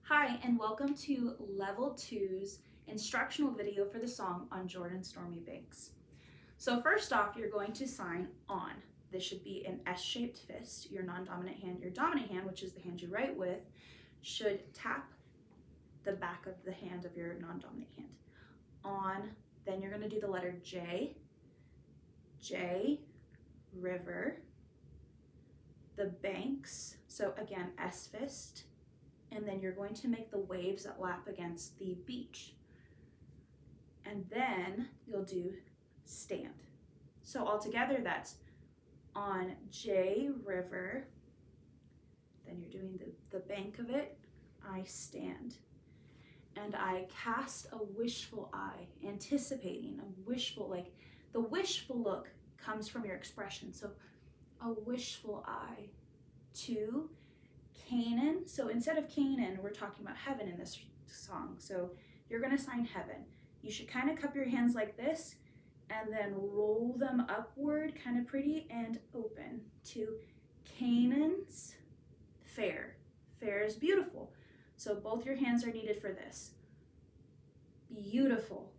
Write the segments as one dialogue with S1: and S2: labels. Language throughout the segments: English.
S1: Hi, and welcome to Level 2's instructional video for the song on Jordan Stormy Banks. So first off, you're going to sign on. This should be an S-shaped fist. Your non-dominant hand, your dominant hand, which is the hand you write with, should tap the back of the hand of your non-dominant hand. On, then you're going to do the letter J, J, river, the banks, so again, S fist, and then you're going to make the waves that lap against the beach. And then you'll do stand. So altogether that's on J river, then you're doing the bank of it, I stand. And I cast a wishful eye, anticipating, a wishful, like the wishful look comes from your expression. So a wishful eye to Canaan. So instead of Canaan, we're talking about heaven in this song. So you're going to sign heaven. You should kind of cup your hands like this and then roll them upward, kind of pretty, and open to Canaan's fair. Fair is beautiful. So both your hands are needed for this. Beautiful.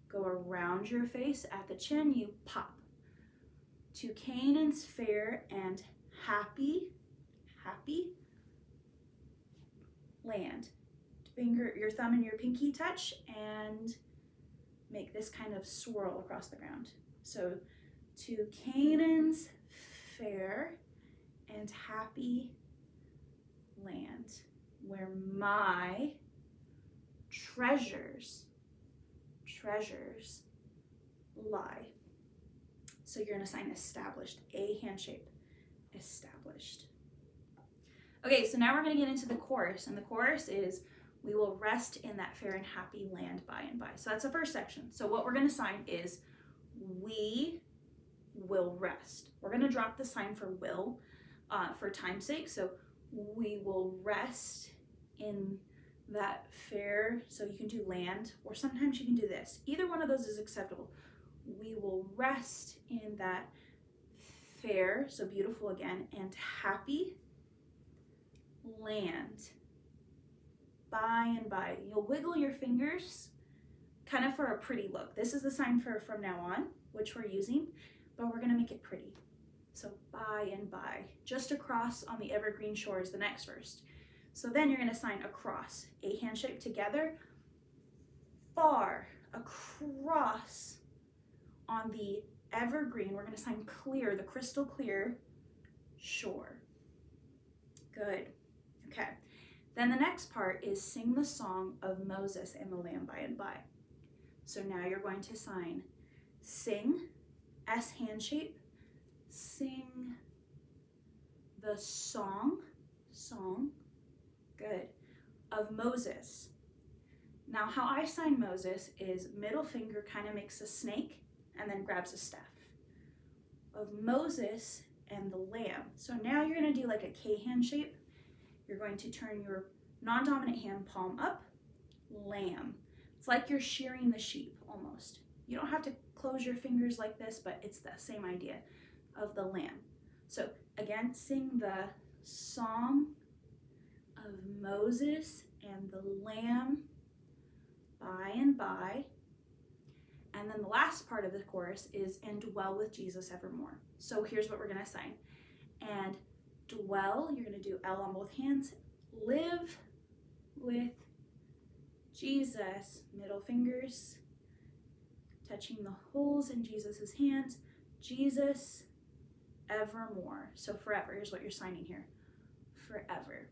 S1: Go around your face at the chin, you pop. To Canaan's fair and happy land. Finger, your thumb and your pinky touch and make this kind of swirl across the ground. So to Canaan's fair and happy land where my treasures lie. So you're gonna sign established, a hand shape, established. Okay, so now we're gonna get into the chorus, and the chorus is, we will rest in that fair and happy land by and by. So that's the first section. So what we're gonna sign is, we will rest. We're gonna drop the sign for will for time's sake. So we will rest in that fair, so you can do land, or sometimes you can do this. Either one of those is acceptable. We will rest in that fair, so beautiful again, and happy land by and by. You'll wiggle your fingers kind of for a pretty look. This is the sign for from now on, which we're using, but we're gonna make it pretty. So by and by, just across on the evergreen shores, the next verse. So then you're gonna sign across, a hand shape together, far across on the evergreen, we're gonna sign clear, the crystal clear shore. Good. Okay, then the next part is sing the song of Moses and the Lamb by and by. So now you're going to sign sing, S hand shape, sing the song, good, of Moses. Now how I sign Moses is middle finger kind of makes a snake and then grabs a staff. Of Moses and the Lamb. So now you're gonna do like a K hand shape. You're going to turn your non-dominant hand palm up, lamb. It's like you're shearing the sheep almost. You don't have to close your fingers like this, but it's the same idea of the lamb. So again, sing the song of Moses and the Lamb by and by. And then the last part of the chorus is, and dwell with Jesus evermore. So here's what we're gonna sign. And dwell, you're gonna do L on both hands, live with Jesus, middle fingers, touching the holes in Jesus's hands, Jesus evermore. So forever, here's what you're signing here, forever.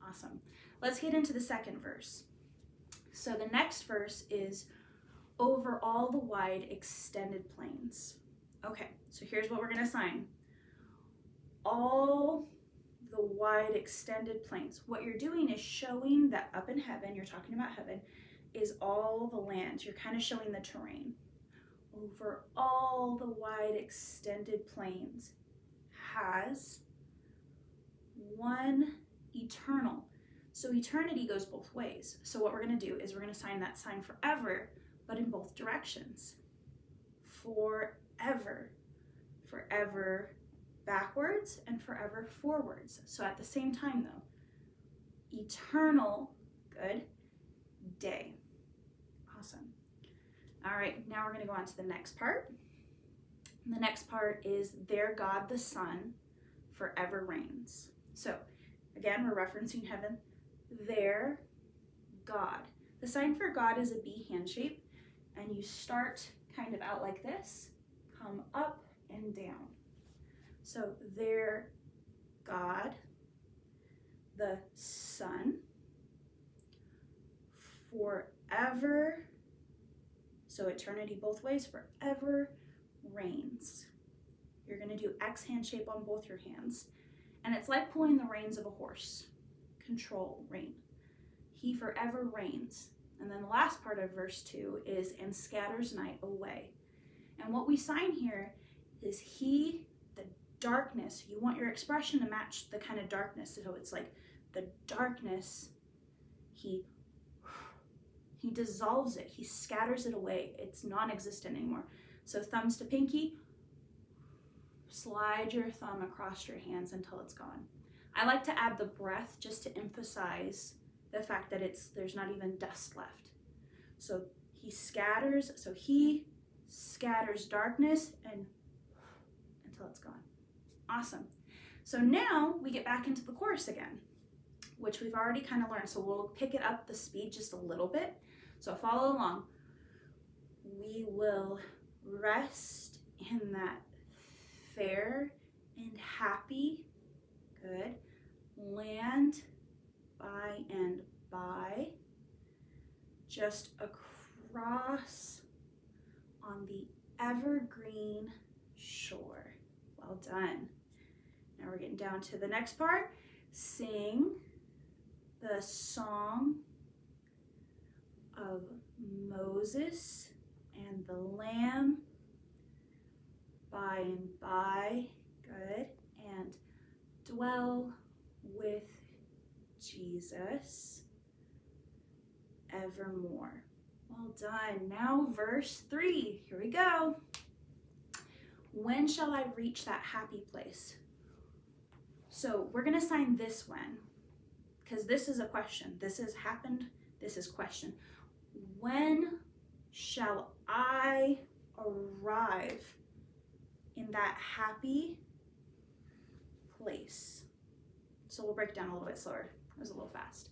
S1: Awesome. Let's get into the second verse. So the next verse is, over all the wide extended plains. Okay, so here's what we're gonna sign. All the wide extended plains. What you're doing is showing that up in heaven, you're talking about heaven, is all the land. You're kind of showing the terrain. Over all the wide extended plains has one eternal. So eternity goes both ways. So what we're gonna do is we're gonna sign that sign forever, but in both directions. Forever. Forever backwards and forever forwards. So at the same time though, eternal Good. Day. Awesome. All right, now we're going to go on to the next part. The next part is their God the Son forever reigns. So again, we're referencing heaven. Their God. The sign for God is a B hand shape, and you start kind of out like this, come up and down. So their God, the Son, forever, so eternity both ways, forever reigns. You're going to do X hand shape on both your hands, and it's like pulling the reins of a horse. Control, reign. He forever reigns. And then the last part of verse 2 is, and scatters night away. And what we sign here is he, the darkness. You want your expression to match the kind of darkness. So it's like the darkness, he dissolves it. He scatters it away. It's non-existent anymore. So thumbs to pinky, slide your thumb across your hands until it's gone. I like to add the breath just to emphasize the fact that there's not even dust left. So he scatters darkness and until it's gone. Awesome. So now we get back into the chorus again, which we've already kind of learned. So we'll pick it up the speed just a little bit. So follow along. We will rest in that fair and happy, good, land by and by, just across on the evergreen shore. Well done. Now we're getting down to the next part. Sing the song of Moses and the Lamb by and by, good, and dwell with Jesus evermore. Well done. Now verse 3, here we go. When shall I reach that happy place? So we're going to sign this when, because this is a question. This has happened. This is question. When shall I arrive in that happy place? So we'll break down a little bit slower. It was a little fast.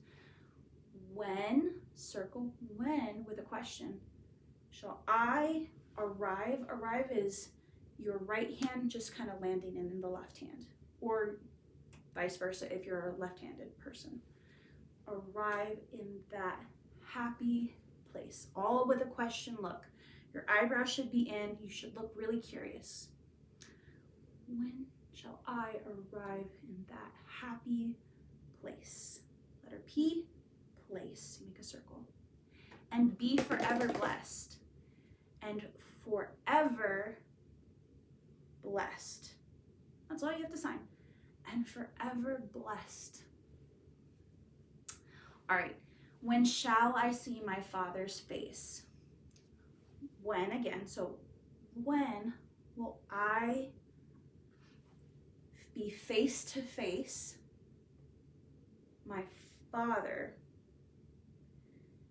S1: When, circle when with a question, shall I arrive? Arrive is your right hand just kind of landing in the left hand, or vice versa if you're a left-handed person. Arrive in that happy place. All with a question look. Your eyebrows should be in. You should look really curious. When shall I arrive in that happy place? Letter P, place. Make a circle. And be forever blessed. And forever blessed. That's all you have to sign. And forever blessed. All right. When shall I see my Father's face? When again. So when will I be face to face my Father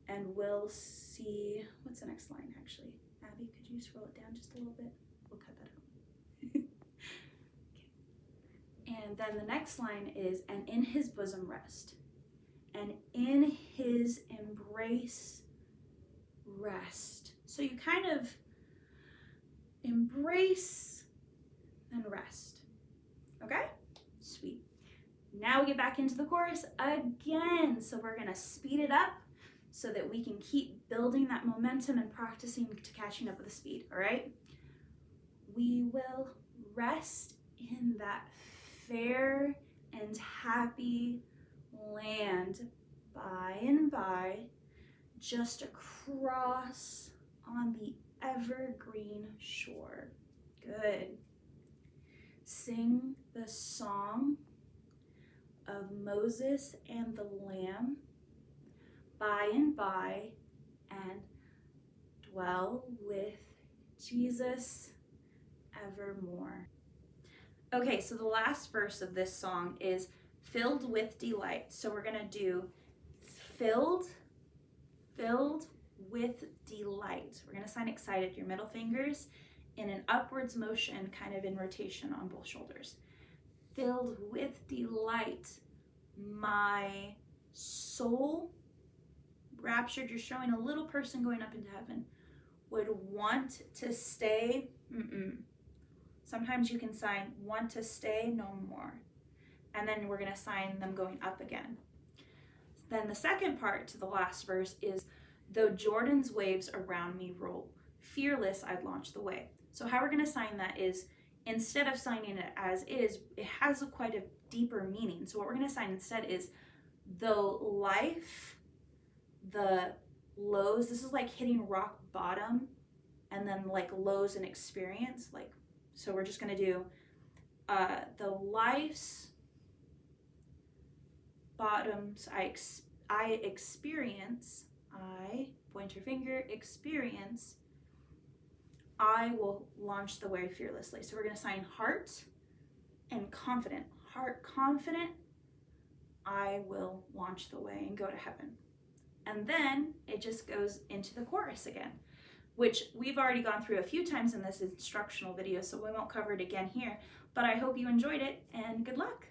S1: and will see, what's the next line actually? Abby, could you scroll it down just a little bit? We'll cut that out. Okay. And then the next line is, and in his bosom rest. And in his embrace rest. So you kind of embrace and rest. Okay? Sweet. Now we get back into the chorus again. So we're going to speed it up so that we can keep building that momentum and practicing to catching up with the speed. All right? We will rest in that fair and happy land by and by, just across on the evergreen shore. Good. Sing the song of Moses and the Lamb by and by, and dwell with Jesus evermore. Okay, so the last verse of this song is filled with delight. So we're going to do filled with delight. We're going to sign excited, your middle fingers in an upwards motion, kind of in rotation on both shoulders. Filled with delight, my soul raptured. You're showing a little person going up into heaven. Would want to stay. Sometimes you can sign want to stay no more. And then we're going to sign them going up again. Then the second part to the last verse is, though Jordan's waves around me roll, fearless I'd launch the way. So how we're going to sign that is, instead of signing it as is, it has quite a deeper meaning. So what we're going to sign instead is, though life, the lows, this is like hitting rock bottom, and then like lows in experience. Like, so we're just going to do the life's bottoms I experience, I, pointer finger, experience, I will launch the way fearlessly. So we're going to sign heart and confident. Heart confident, I will launch the way and go to heaven. And then it just goes into the chorus again, which we've already gone through a few times in this instructional video, so we won't cover it again here. But I hope you enjoyed it, and good luck.